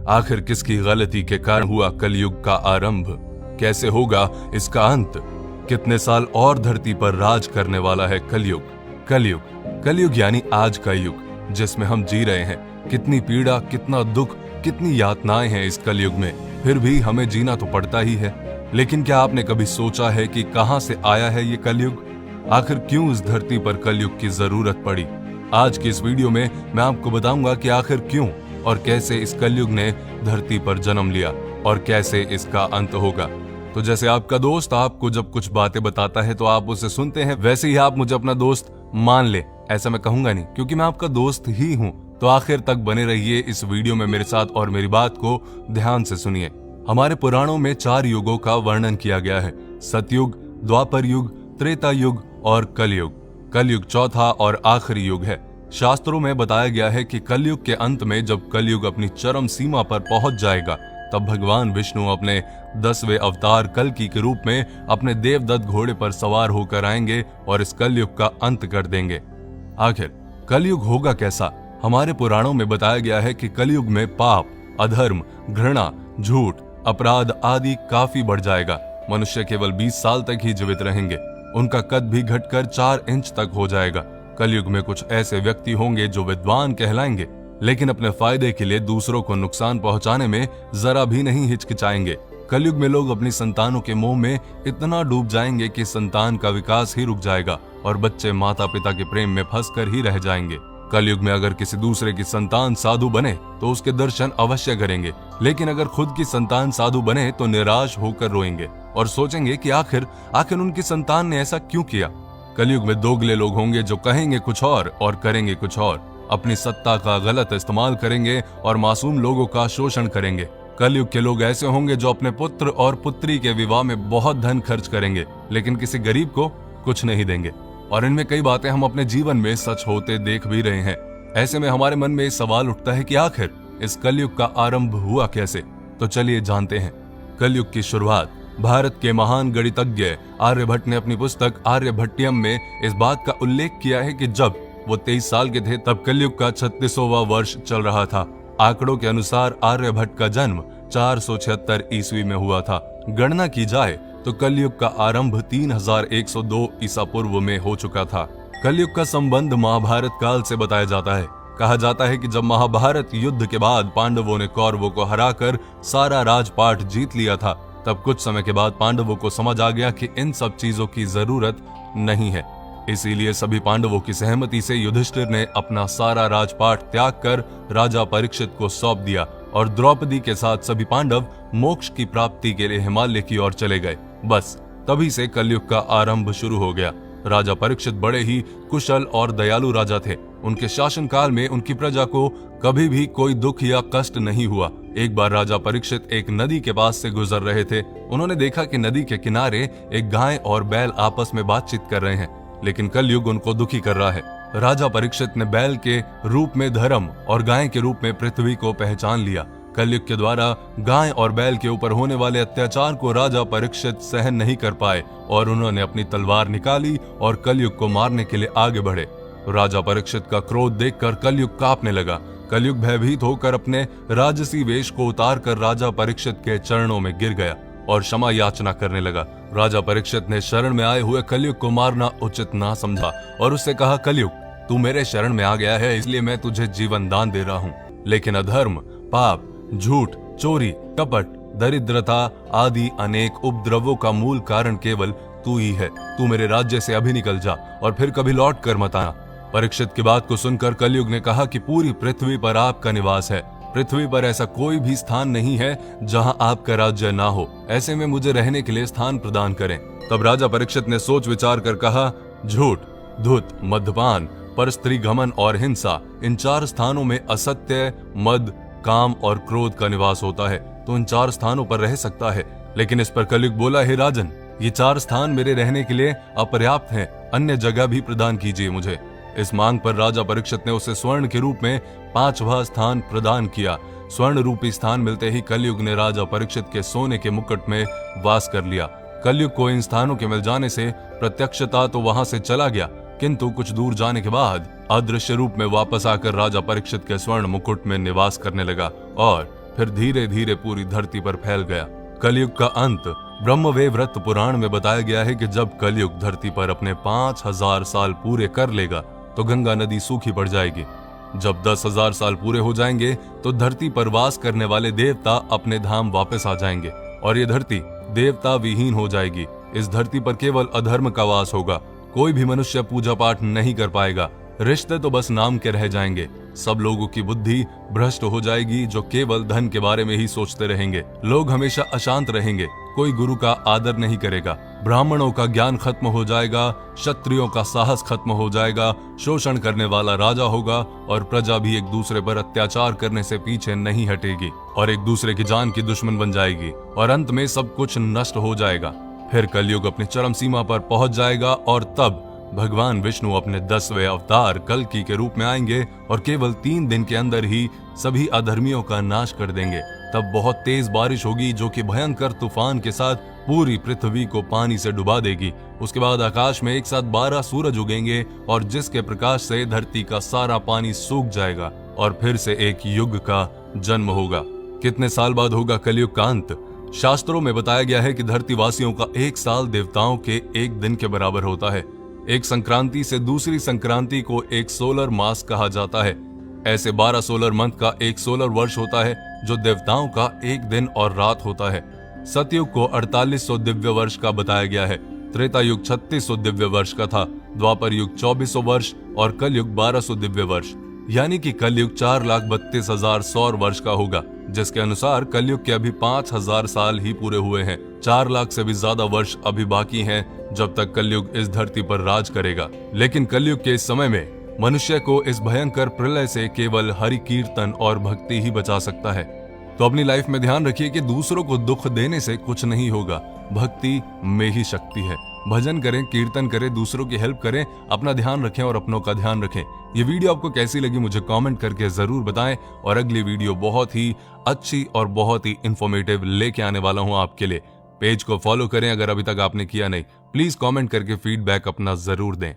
आखिर किसकी गलती के कारण हुआ कलयुग का आरंभ? कैसे होगा इसका अंत? कितने साल और धरती पर राज करने वाला है कलयुग? कलयुग यानी आज का युग जिसमें हम जी रहे हैं। कितनी पीड़ा, कितना दुख, कितनी यातनाएं हैं इस कलयुग में, फिर भी हमें जीना तो पड़ता ही है। लेकिन क्या आपने कभी सोचा है कि कहां से आया है ये कलयुग? आखिर क्यों इस धरती पर कलयुग की जरूरत पड़ी? आज की इस वीडियो में मैं आपको बताऊंगा कि आखिर क्यों और कैसे इस कलयुग ने धरती पर जन्म लिया और कैसे इसका अंत होगा। तो जैसे आपका दोस्त आपको जब कुछ बातें बताता है तो आप उसे सुनते हैं, वैसे ही आप मुझे अपना दोस्त मान ले, ऐसा मैं कहूंगा नहीं, क्योंकि मैं आपका दोस्त ही हूं। तो आखिर तक बने रहिए इस वीडियो में मेरे साथ और मेरी बात को ध्यान से सुनिए। हमारे पुराणों में 4 युगों का वर्णन किया गया है: सतयुग, द्वापर युग, त्रेता युग और कलयुग। कलयुग चौथा और आखिरी युग है। शास्त्रों में बताया गया है कि कलयुग के अंत में जब कलयुग अपनी चरम सीमा पर पहुंच जाएगा, तब भगवान विष्णु अपने 10वें अवतार कल्कि के रूप में अपने देवदत्त घोड़े पर सवार होकर आएंगे और इस कलयुग का अंत कर देंगे। आखिर कलयुग होगा कैसा? हमारे पुराणों में बताया गया है कि कलयुग में पाप, अधर्म, घृणा, झूठ, अपराध आदि काफी बढ़ जाएगा। मनुष्य केवल 20 साल तक ही जीवित रहेंगे। उनका कद भी घटकर 4 इंच तक हो जाएगा। कलयुग में कुछ ऐसे व्यक्ति होंगे जो विद्वान कहलाएंगे, लेकिन अपने फायदे के लिए दूसरों को नुकसान पहुंचाने में जरा भी नहीं हिचकिचाएंगे। कलयुग में लोग अपनी संतानों के मोह में इतना डूब जाएंगे कि संतान का विकास ही रुक जाएगा और बच्चे माता पिता के प्रेम में फंसकर ही रह जाएंगे। कलयुग में अगर किसी दूसरे की संतान साधु बने तो उसके दर्शन अवश्य करेंगे, लेकिन अगर खुद की संतान साधु बने तो निराश होकर रोएंगे और सोचेंगे कि आखिर उनकी संतान ने ऐसा क्यों किया। कलयुग में दोगले लोग होंगे जो कहेंगे कुछ और करेंगे कुछ और, अपनी सत्ता का गलत इस्तेमाल करेंगे और मासूम लोगों का शोषण करेंगे। कलयुग के लोग ऐसे होंगे जो अपने पुत्र और पुत्री के विवाह में बहुत धन खर्च करेंगे, लेकिन किसी गरीब को कुछ नहीं देंगे। और इनमें कई बातें हम अपने जीवन में सच होते देख भी रहे हैं। ऐसे में हमारे मन में सवाल उठता है कि आखिर इस कलयुग का आरंभ हुआ कैसे? तो चलिए जानते हैं। कलयुग की शुरुआत भारत के महान गणितज्ञ आर्यभट्ट ने अपनी पुस्तक आर्यभट्टियम में इस बात का उल्लेख किया है कि जब वो 23 साल के थे तब कलयुग का 36वां वर्ष चल रहा था। आंकड़ों के अनुसार आर्यभट्ट का जन्म 476 ईस्वी में हुआ था। गणना की जाए तो कलयुग का आरंभ 3102 ईसा पूर्व में हो चुका था। कलयुग का संबंध महाभारत काल से बताया जाता है। कहा जाता है कि जब महाभारत युद्ध के बाद पांडवों ने कौरवों को हराकर सारा राजपाट जीत लिया था, तब कुछ समय के बाद पांडवों को समझ आ गया कि इन सब चीजों की जरूरत नहीं है। इसीलिए सभी पांडवों की सहमति से युधिष्ठिर ने अपना सारा राजपाट त्याग कर राजा परीक्षित को सौंप दिया और द्रौपदी के साथ सभी पांडव मोक्ष की प्राप्ति के लिए हिमालय की ओर चले गए। बस तभी से कलयुग का आरंभ शुरू हो गया। राजा परीक्षित बड़े ही कुशल और दयालु राजा थे। उनके शासनकाल में उनकी प्रजा को कभी भी कोई दुख या कष्ट नहीं हुआ। एक बार राजा परीक्षित एक नदी के पास से गुजर रहे थे। उन्होंने देखा कि नदी के किनारे एक गाय और बैल आपस में बातचीत कर रहे हैं, लेकिन कलयुग उनको दुखी कर रहा है। राजा परीक्षित ने बैल के रूप में धर्म और गाय के रूप में पृथ्वी को पहचान लिया। कलयुग के द्वारा गाय और बैल के ऊपर होने वाले अत्याचार को राजा परीक्षित सहन नहीं कर पाए और उन्होंने अपनी तलवार निकाली और कलयुग को मारने के लिए आगे बढ़े। राजा परीक्षित का क्रोध देखकर कलयुग कांपने लगा। कलयुग भयभीत होकर अपने राजसी वेश को उतार कर राजा परीक्षित के चरणों में गिर गया और क्षमा याचना करने लगा। राजा परीक्षित ने शरण में आए हुए कलयुग को मारना उचित ना समझा और उससे कहा, कलयुग तू मेरे शरण में आ गया है, इसलिए मैं तुझे जीवन दान दे रहा हूँ, लेकिन अधर्म, पाप, झूठ, चोरी, कपट, दरिद्रता आदि अनेक उपद्रवों का मूल कारण केवल तू ही है। तू मेरे राज्य से अभी निकल जा और फिर कभी लौट कर मत आना। परीक्षित की बात को सुनकर कलयुग ने कहा कि पूरी पृथ्वी पर आपका निवास है। पृथ्वी पर ऐसा कोई भी स्थान नहीं है जहां आपका राज्य ना हो। ऐसे में मुझे रहने के लिए स्थान प्रदान करें। तब राजा परीक्षित ने सोच विचार कर कहा, झूठ, धूत, मद्यपान, परस्त्री घमन और हिंसा, इन 4 स्थानों में असत्य, मद, काम और क्रोध का निवास होता है, तो इन 4 स्थानों पर रह सकता है। लेकिन इस पर कलयुग बोला, हे राजन, ये 4 स्थान मेरे रहने के लिए अपर्याप्त हैं, अन्य जगह भी प्रदान कीजिए मुझे। इस मांग पर राजा परीक्षित ने उसे स्वर्ण के रूप में 5वां स्थान प्रदान किया। स्वर्ण रूपी स्थान मिलते ही कलयुग ने राजा परीक्षित के सोने के मुकुट में वास कर लिया। कलयुग को इन स्थानों के मिल जाने से प्रत्यक्षता तो वहां से चला गया, किंतु कुछ दूर जाने के बाद अदृश्य रूप में वापस आकर राजा परीक्षित के स्वर्ण मुकुट में निवास करने लगा और फिर धीरे धीरे पूरी धरती पर फैल गया। कलयुग का अंत ब्रह्मवैवर्त पुराण में बताया गया है कि जब कलयुग धरती पर अपने 5000 साल पूरे कर लेगा तो गंगा नदी सूखी पड़ जाएगी। जब 10,000 साल पूरे हो जाएंगे तो धरती पर वास करने वाले देवता अपने धाम वापस आ जाएंगे और ये धरती देवता विहीन हो जाएगी। इस धरती पर केवल अधर्म का वास होगा। कोई भी मनुष्य पूजा पाठ नहीं कर पाएगा। रिश्ते तो बस नाम के रह जाएंगे। सब लोगों की बुद्धि भ्रष्ट हो जाएगी जो केवल धन के बारे में ही सोचते रहेंगे। लोग हमेशा अशांत रहेंगे। कोई गुरु का आदर नहीं करेगा। ब्राह्मणों का ज्ञान खत्म हो जाएगा। क्षत्रियों का साहस खत्म हो जाएगा। शोषण करने वाला राजा होगा और प्रजा भी एक दूसरे पर अत्याचार करने से पीछे नहीं हटेगी और एक दूसरे की जान की दुश्मन बन जाएगी और अंत में सब कुछ नष्ट हो जाएगा। फिर कलयुग अपनी चरम सीमा पर पहुंच जाएगा और तब भगवान विष्णु अपने 10वें अवतार कल्कि के रूप में आएंगे और केवल 3 दिन के अंदर ही सभी अधर्मियों का नाश कर देंगे। तब बहुत तेज बारिश होगी जो कि भयंकर तूफान के साथ पूरी पृथ्वी को पानी से डुबा देगी। उसके बाद आकाश में एक साथ 12 सूरज उगेंगे और जिसके प्रकाश से धरती का सारा पानी सूख जाएगा और फिर से एक युग का जन्म होगा। कितने साल बाद होगा कलयुग का अंत? शास्त्रों में बताया गया है कि धरती वासियों का 1 साल देवताओं के 1 दिन के बराबर होता है। एक संक्रांति से दूसरी संक्रांति को एक सोलर मास कहा जाता है। ऐसे 12 सोलर मंथ का एक सोलर वर्ष होता है जो देवताओं का 1 दिन और रात होता है। सतयुग को 4800 दिव्य वर्ष का बताया गया है। त्रेता युग 3600 दिव्य वर्ष का था। द्वापर युग 2400 वर्ष और कलयुग 1200 दिव्य वर्ष, यानी कि कलयुग 4,32,000 सौर वर्ष का होगा, जिसके अनुसार कलयुग के अभी 5000 साल ही पूरे हुए हैं। 4 लाख से भी ज्यादा वर्ष अभी बाकी हैं जब तक कलयुग इस धरती पर राज करेगा। लेकिन कलयुग के इस समय में मनुष्य को इस भयंकर प्रलय से केवल हरि कीर्तन और भक्ति ही बचा सकता है। तो अपनी लाइफ में ध्यान रखिए कि दूसरों को दुख देने से कुछ नहीं होगा। भक्ति में ही शक्ति है। भजन करें, कीर्तन करें, दूसरों की हेल्प करें, अपना ध्यान रखें और अपनों का ध्यान रखें। ये वीडियो आपको कैसी लगी मुझे कमेंट करके जरूर बताएं और अगली वीडियो बहुत ही अच्छी और बहुत ही इंफॉर्मेटिव लेके आने वाला हूं आपके लिए। पेज को फॉलो करें अगर अभी तक आपने किया नहीं। प्लीज कमेंट करके फीडबैक अपना जरूर दें।